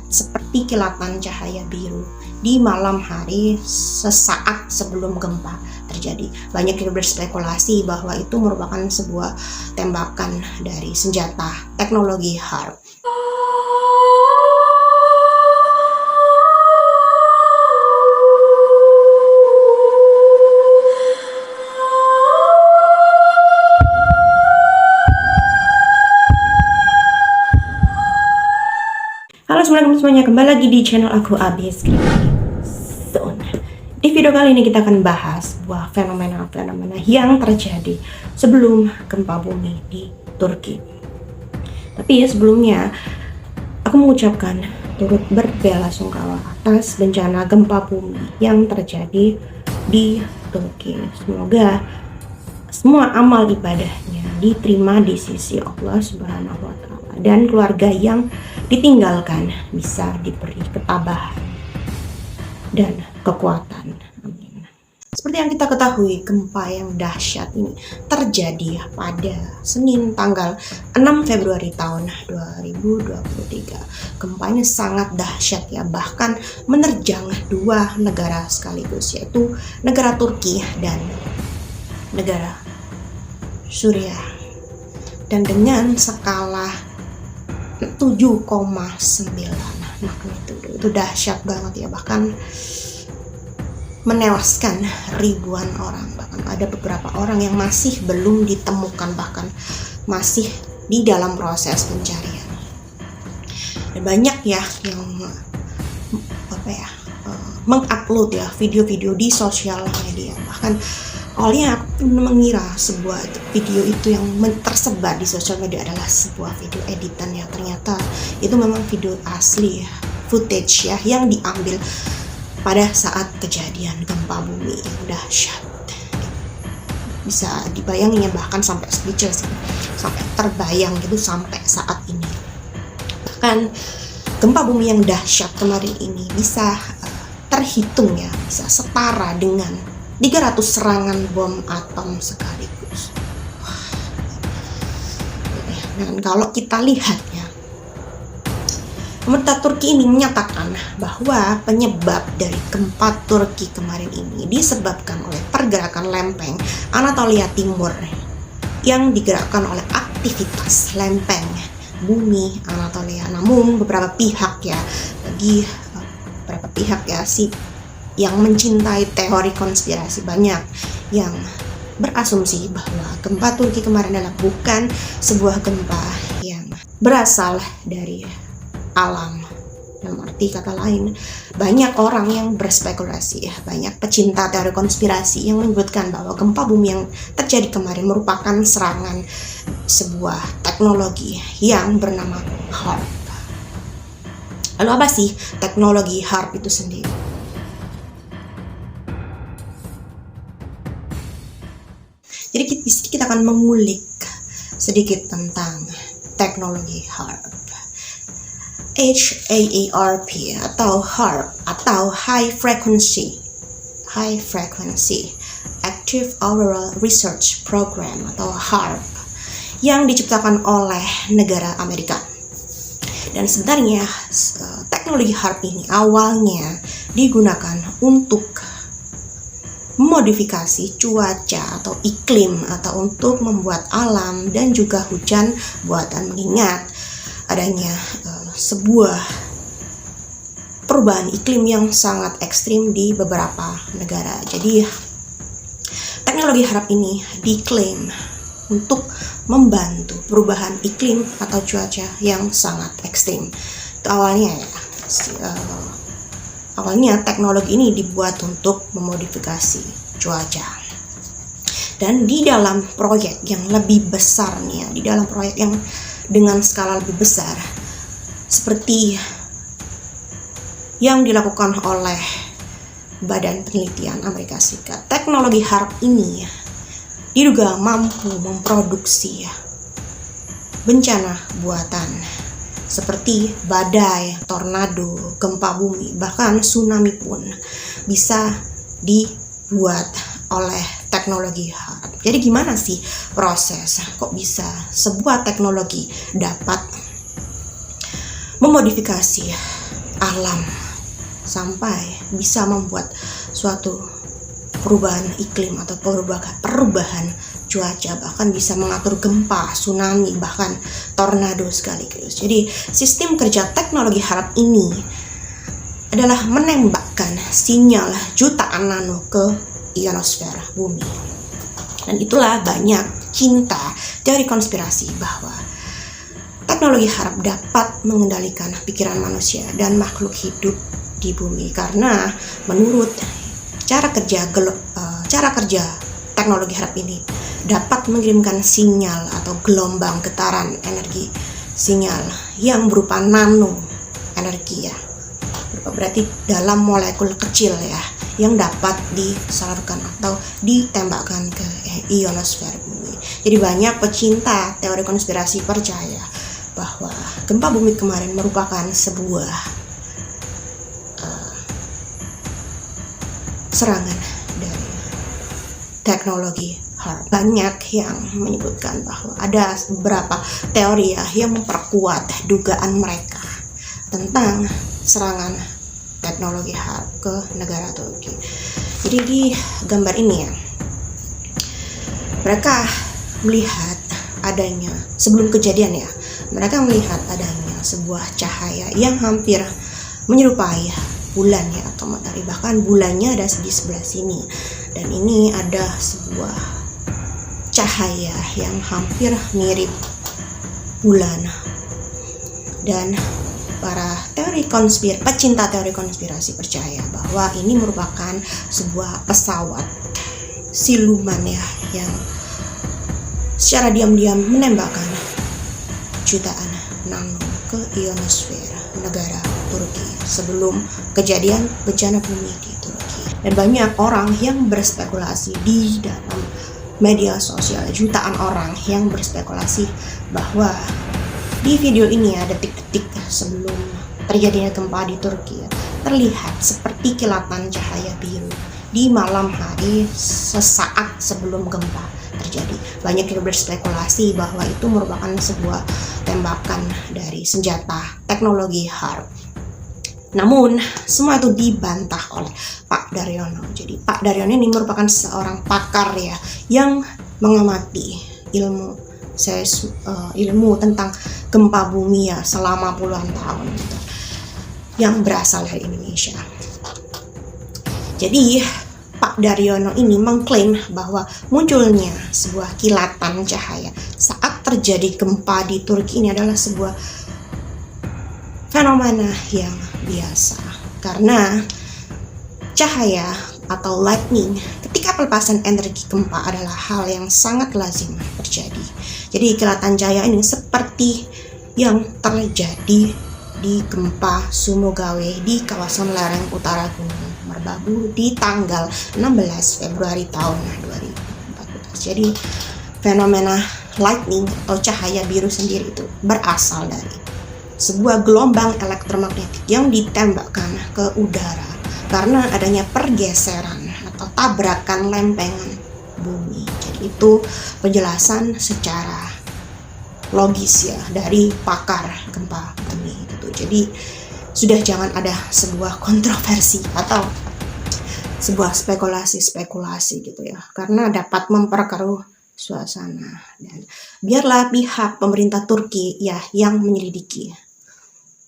seperti kilatan cahaya biru di malam hari sesaat sebelum gempa terjadi. Banyak yang berspekulasi bahwa itu merupakan sebuah tembakan dari senjata teknologi HARP. Halo semuanya, kembali lagi di channel aku Abis Zone. Di video kali ini kita akan bahas sebuah fenomena yang terjadi sebelum gempa bumi di Turki. Tapi sebelumnya aku mengucapkan turut berbelasungkawa atas bencana gempa bumi yang terjadi di Turki. Semoga semua amal ibadahnya diterima di sisi Allah Subhanahu wa Ta'ala, dan keluarga yang ditinggalkan bisa diberi ketabahan dan kekuatan. Amin. Seperti yang kita ketahui, gempa yang dahsyat ini terjadi pada Senin tanggal 6 Februari tahun 2023. Gempa ini sangat dahsyat ya, bahkan menerjang dua negara sekaligus, yaitu negara Turki dan negara Suriah, dan dengan skala 7,9 magnitudo. Itu dahsyat banget ya, bahkan menewaskan ribuan orang. Bahkan ada beberapa orang yang masih belum ditemukan, bahkan masih di dalam proses pencarian. Dan banyak ya yang mengupload ya video-video di sosial media. Bahkan awalnya aku mengira sebuah video itu yang tersebar di sosial media adalah sebuah video editan ya. Ternyata itu memang video asli ya, footage ya, yang diambil pada saat kejadian gempa bumi yang dahsyat. Bisa dibayangin ya, bahkan sampai speechless, sampai terbayang gitu sampai saat ini. Bahkan gempa bumi yang dahsyat kemarin ini bisa terhitung ya, bisa setara dengan 300 serangan bom atom sekaligus. Dan kalau kita lihat ya, pemerintah Turki ini menyatakan bahwa penyebab dari gempa Turki kemarin ini disebabkan oleh pergerakan lempeng Anatolia Timur yang digerakkan oleh aktivitas lempeng bumi Anatolia. Namun beberapa pihak ya, yang mencintai teori konspirasi, banyak yang berasumsi bahwa gempa Turki kemarin adalah bukan sebuah gempa yang berasal dari alam. Dalam arti kata lain, banyak orang yang berspekulasi ya, banyak pecinta teori konspirasi yang menyebutkan bahwa gempa bumi yang terjadi kemarin merupakan serangan sebuah teknologi yang bernama HARP. Lalu apa sih teknologi HARP itu sendiri? Jadi kita akan mengulik sedikit tentang teknologi HARP. HAARP atau HARP atau High Frequency Active Auroral Research Program atau HARP, yang diciptakan oleh negara Amerika. Dan sebenarnya teknologi HARP ini awalnya digunakan untuk memodifikasi cuaca atau iklim, atau untuk membuat alam dan juga hujan buatan, mengingat adanya sebuah perubahan iklim yang sangat ekstrim di beberapa negara. Jadi teknologi HARP ini diklaim untuk membantu perubahan iklim atau cuaca yang sangat ekstrim. Itu awalnya teknologi ini dibuat untuk memodifikasi cuaca. Dan di dalam proyek yang lebih besar nih ya, di dalam proyek yang dengan skala lebih besar seperti yang dilakukan oleh Badan Penelitian Amerika Serikat, teknologi HARP ini diduga mampu memproduksi bencana buatan seperti badai, tornado, gempa bumi, bahkan tsunami pun bisa dibuat oleh teknologi HARP. Jadi gimana sih proses? Kok bisa sebuah teknologi dapat memodifikasi alam sampai bisa membuat suatu perubahan iklim atau perubahan cuaca, bahkan bisa mengatur gempa, tsunami, bahkan tornado sekaligus. Jadi sistem kerja teknologi HARP ini adalah menembakkan sinyal jutaan nano ke ionosfer bumi. Dan itulah banyak cinta teori konspirasi bahwa teknologi HARP dapat mengendalikan pikiran manusia dan makhluk hidup di bumi, karena menurut cara kerja teknologi HARP ini dapat mengirimkan sinyal atau gelombang getaran energi sinyal yang berupa nano energi ya, berarti dalam molekul kecil ya, yang dapat disalurkan atau ditembakkan ke ionosfer bumi. Jadi banyak pecinta teori konspirasi percaya bahwa gempa bumi kemarin merupakan sebuah serangan dari teknologi HARP. Banyak yang menyebutkan bahwa ada beberapa teori ya yang memperkuat dugaan mereka tentang serangan teknologi HARP ke negara Turki. Jadi di gambar ini ya, mereka melihat adanya, sebelum kejadian ya, mereka melihat adanya sebuah cahaya yang hampir menyerupai bulan ya, atau matahari, bahkan bulannya ada di sebelah sini, dan ini ada sebuah cahaya yang hampir mirip bulan. Dan para pecinta teori konspirasi percaya bahwa ini merupakan sebuah pesawat siluman ya, yang secara diam-diam menembakkan jutaan nano ke ionosfer negara Turki sebelum kejadian bencana bumi di Turki. Dan banyak orang yang berspekulasi di dalam media sosial, jutaan orang yang berspekulasi bahwa di video ini ya, detik-detik sebelum terjadinya gempa di Turki ya, terlihat seperti kilatan cahaya biru di malam hari sesaat sebelum gempa terjadi. Banyak yang berspekulasi bahwa itu merupakan sebuah tembakan dari senjata teknologi HARP. Namun semua itu dibantah oleh Pak Daryono. Jadi Pak Daryono ini merupakan seorang pakar ya, yang mengamati ilmu tentang gempa bumi ya selama puluhan tahun gitu, yang berasal dari Indonesia. Jadi Pak Daryono ini mengklaim bahwa munculnya sebuah kilatan cahaya saat terjadi gempa di Turki ini adalah sebuah fenomena yang biasa, karena cahaya atau lightning ketika pelepasan energi gempa adalah hal yang sangat lazim terjadi. Jadi kilatan cahaya ini seperti yang terjadi di gempa Sumogawe di kawasan lereng utara Gunung Merbabu di tanggal 16 Februari tahun 2014. Jadi fenomena lightning atau cahaya biru sendiri itu berasal dari sebuah gelombang elektromagnetik yang ditembakkan ke udara karena adanya pergeseran atau tabrakan lempengan bumi. Jadi itu penjelasan secara logis ya dari pakar gempa bumi gitu. Jadi sudah jangan ada sebuah kontroversi atau sebuah spekulasi gitu ya, karena dapat memperkeruh suasana. Dan biarlah pihak pemerintah Turki ya yang menyelidiki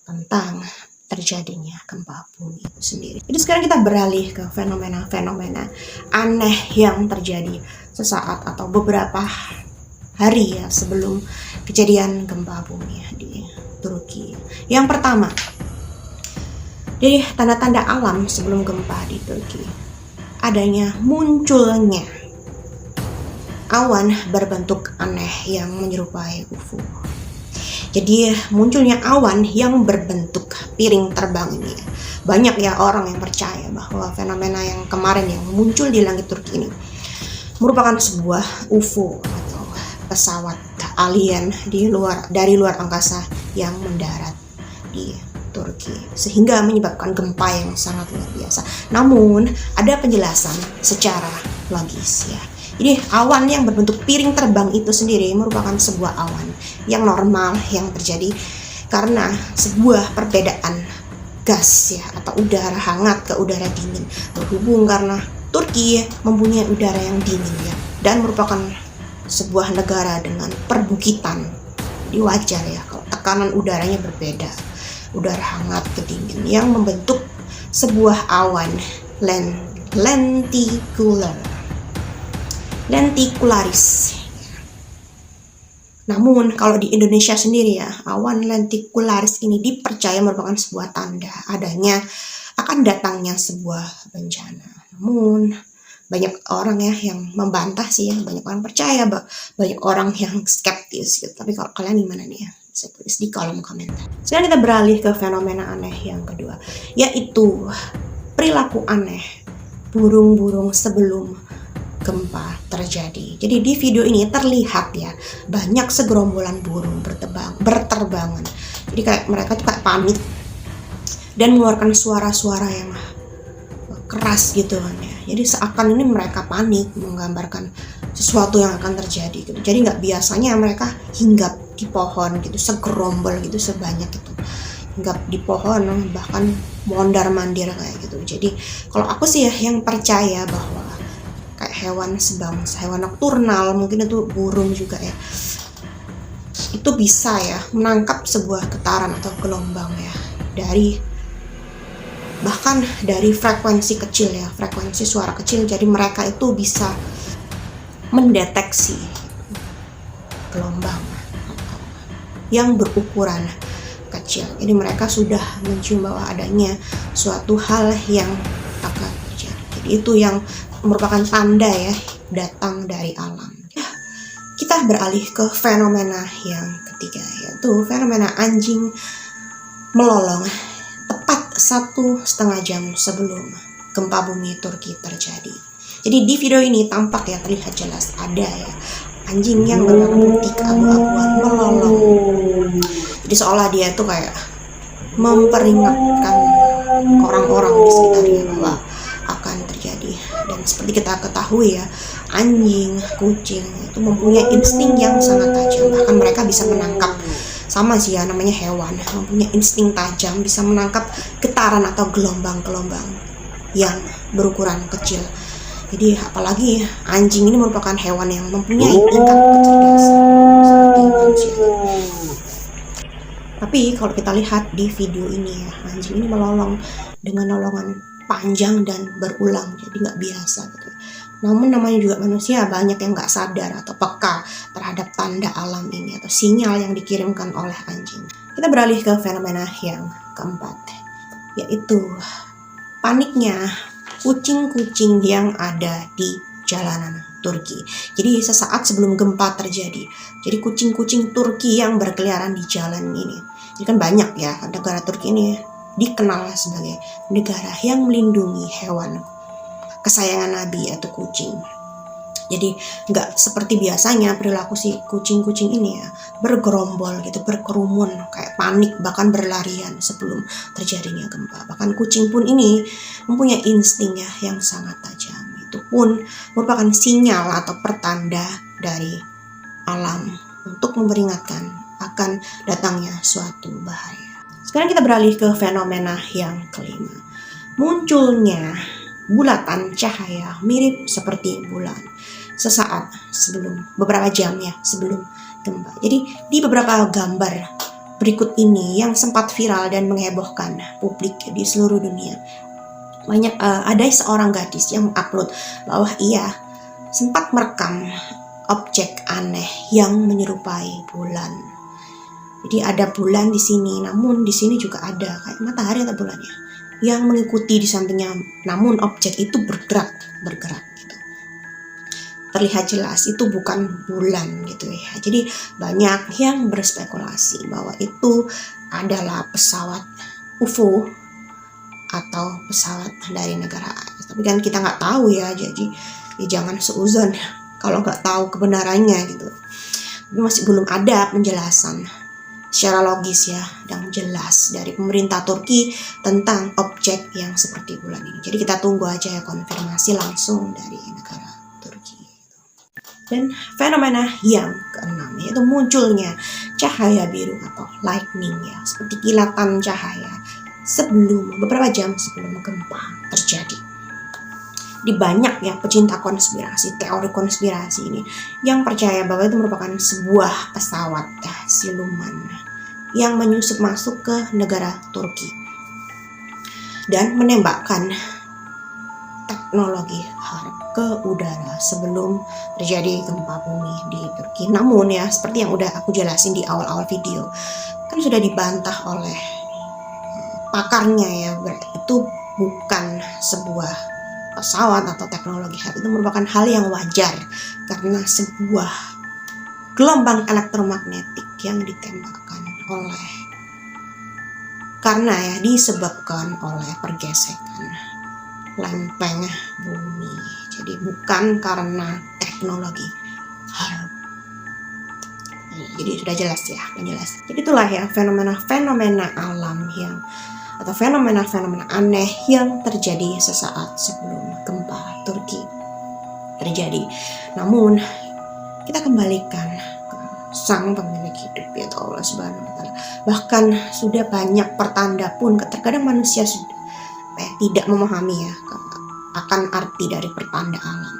tentang terjadinya gempa bumi itu sendiri. Jadi sekarang kita beralih ke fenomena-fenomena aneh yang terjadi sesaat atau beberapa hari ya sebelum kejadian gempa bumi di Turki. Yang pertama, jadi tanda-tanda alam sebelum gempa di Turki, adanya munculnya awan berbentuk aneh yang menyerupai UFO. Jadi munculnya awan yang berbentuk piring terbang ini. Banyak ya orang yang percaya bahwa fenomena yang kemarin yang muncul di langit Turki ini merupakan sebuah UFO atau pesawat alien dari luar angkasa yang mendarat di Turki sehingga menyebabkan gempa yang sangat luar biasa. Namun ada penjelasan secara logis ya. Jadi awan yang berbentuk piring terbang itu sendiri merupakan sebuah awan yang normal yang terjadi karena sebuah perbedaan gas ya atau udara hangat ke udara dingin, berhubung karena Turki mempunyai udara yang dingin ya dan merupakan sebuah negara dengan perbukitan. Jadi wajar ya kalau tekanan udaranya berbeda, udara hangat ke dingin yang membentuk sebuah awan lentikularis. Namun kalau di Indonesia sendiri ya, awan lentikularis ini dipercaya merupakan sebuah tanda adanya akan datangnya sebuah bencana. Namun banyak orang ya yang membantah sih ya, banyak orang percaya, banyak orang yang skeptis gitu. Tapi kalau kalian gimana nih ya? Saya tulis di kolom komentar. Sekarang kita beralih ke fenomena aneh yang kedua, yaitu perilaku aneh burung-burung sebelum gempa terjadi. Jadi di video ini terlihat ya banyak segerombolan burung berterbangan. Jadi kayak mereka tuh kayak panik dan mengeluarkan suara-suara yang keras gitu kan ya. Jadi seakan ini mereka panik, menggambarkan sesuatu yang akan terjadi gitu. Jadi nggak biasanya mereka hinggap di pohon gitu, segerombol gitu sebanyak itu. Hinggap di pohon bahkan mondar-mandir kayak gitu. Jadi kalau aku sih ya yang percaya bahwa kayak hewan sebangsa, hewan nokturnal, mungkin itu burung juga ya, itu bisa ya menangkap sebuah getaran atau gelombang ya bahkan dari frekuensi kecil ya, frekuensi suara kecil. Jadi mereka itu bisa mendeteksi gelombang yang berukuran kecil. Jadi mereka sudah mencium bahwa adanya suatu hal yang akan terjadi. Jadi itu yang merupakan tanda ya datang dari alam. Kita beralih ke fenomena yang ketiga, yaitu fenomena anjing melolong tepat 1,5 jam sebelum gempa bumi Turki terjadi. Jadi di video ini tampak ya, terlihat jelas ada ya anjing yang berwarna putih keabu-abuan melolong. Jadi seolah dia itu kayak memperingatkan orang-orang di sekitarnya bahwa akan terjadi. Dan seperti kita ketahui ya, anjing, kucing itu mempunyai insting yang sangat tajam. Bahkan mereka bisa menangkap, sama sih ya namanya hewan, mempunyai insting tajam, bisa menangkap getaran atau gelombang-gelombang yang berukuran kecil. Jadi apalagi anjing ini merupakan hewan yang mempunyai tingkat kecerdasan seperti manusia. Tapi kalau kita lihat di video ini ya, anjing ini melolong dengan lolongan panjang dan berulang, jadi nggak biasa gitu. Namun namanya juga manusia, banyak yang nggak sadar atau peka terhadap tanda alam ini atau sinyal yang dikirimkan oleh anjing. Kita beralih ke fenomena yang keempat, yaitu paniknya kucing-kucing yang ada di jalanan Turki. Jadi sesaat sebelum gempa terjadi, jadi kucing-kucing Turki yang berkeliaran di jalan ini. Jadi kan banyak ya, negara Turki ini dikenal sebagai negara yang melindungi hewan kesayangan Nabi, yaitu kucing. Jadi nggak seperti biasanya perilaku si kucing-kucing ini ya, bergerombol gitu, berkerumun, kayak panik, bahkan berlarian sebelum terjadinya gempa. Bahkan kucing pun ini mempunyai insting ya yang sangat tajam. Itu pun merupakan sinyal atau pertanda dari alam untuk memperingatkan akan datangnya suatu bahaya. Sekarang kita beralih ke fenomena yang kelima. Munculnya bulatan cahaya mirip seperti bulan sesaat sebelum, beberapa jam ya sebelum gempa. Jadi di beberapa gambar berikut ini yang sempat viral dan menghebohkan publik di seluruh dunia, ada seorang gadis yang mengupload bahwa ia sempat merekam objek aneh yang menyerupai bulan. Jadi ada bulan di sini, namun di sini juga ada kayak matahari atau bulannya yang mengikuti di sampingnya, namun objek itu bergerak gitu. Terlihat jelas itu bukan bulan gitu ya. Jadi banyak yang berspekulasi bahwa itu adalah pesawat UFO atau pesawat dari negara A. Tapi kan kita nggak tahu ya, jadi ya jangan seuzon kalau nggak tahu kebenarannya gitu. Tapi masih belum ada penjelasan secara logis ya dan jelas dari pemerintah Turki tentang objek yang seperti bulan ini. Jadi kita tunggu aja ya konfirmasi langsung dari negara Turki. Dan fenomena yang keenam yaitu munculnya cahaya biru atau lightning ya, seperti kilatan cahaya beberapa jam sebelum gempa terjadi. Di banyak ya pecinta konspirasi, teori konspirasi ini yang percaya bahwa itu merupakan sebuah pesawat siluman yang menyusup masuk ke negara Turki dan menembakkan teknologi HARP ke udara sebelum terjadi gempa bumi di Turki. Namun ya, seperti yang udah aku jelasin di awal-awal video, kan sudah dibantah oleh pakarnya ya, itu bukan sebuah pesawat atau teknologi HARP, itu merupakan hal yang wajar karena sebuah gelombang elektromagnetik yang ditembakkan disebabkan oleh pergesekan lempeng bumi. Jadi bukan karena teknologi HARP. Jadi sudah jelas ya, penjelasan. Jadi itulah ya fenomena-fenomena alam atau fenomena-fenomena aneh yang terjadi sesaat sebelum gempa Turki terjadi. Namun kita kembalikan ke Sang Pemilik hidup yaitu Allah Subhanahu wa taala. Bahkan sudah banyak pertanda pun terkadang manusia sudah tidak memahami ya akan arti dari pertanda alam.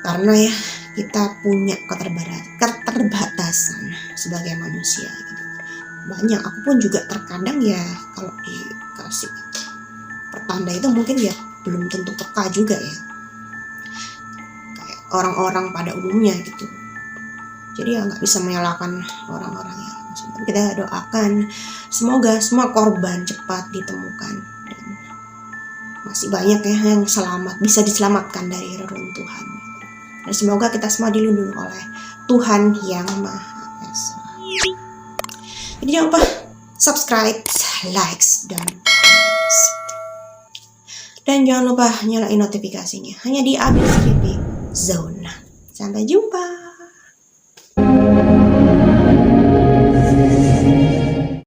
Karena ya kita punya keterbatasan sebagai manusia gitu. Banyak, aku pun juga terkadang ya kalau dikasih pertanda itu mungkin ya belum tentu peka juga ya, kayak orang-orang pada umumnya gitu. Jadi ya nggak bisa menyalahkan orang-orang ya. Kita doakan semoga semua korban cepat ditemukan dan masih banyak ya yang bisa diselamatkan dari reruntuhan. Dan semoga kita semua dilindungi oleh Tuhan yang Maha Esa. Jadi jangan lupa subscribe, likes, dan comments. Dan jangan lupa nyalain notifikasinya hanya di Abis Creepy Zone. Sampai jumpa.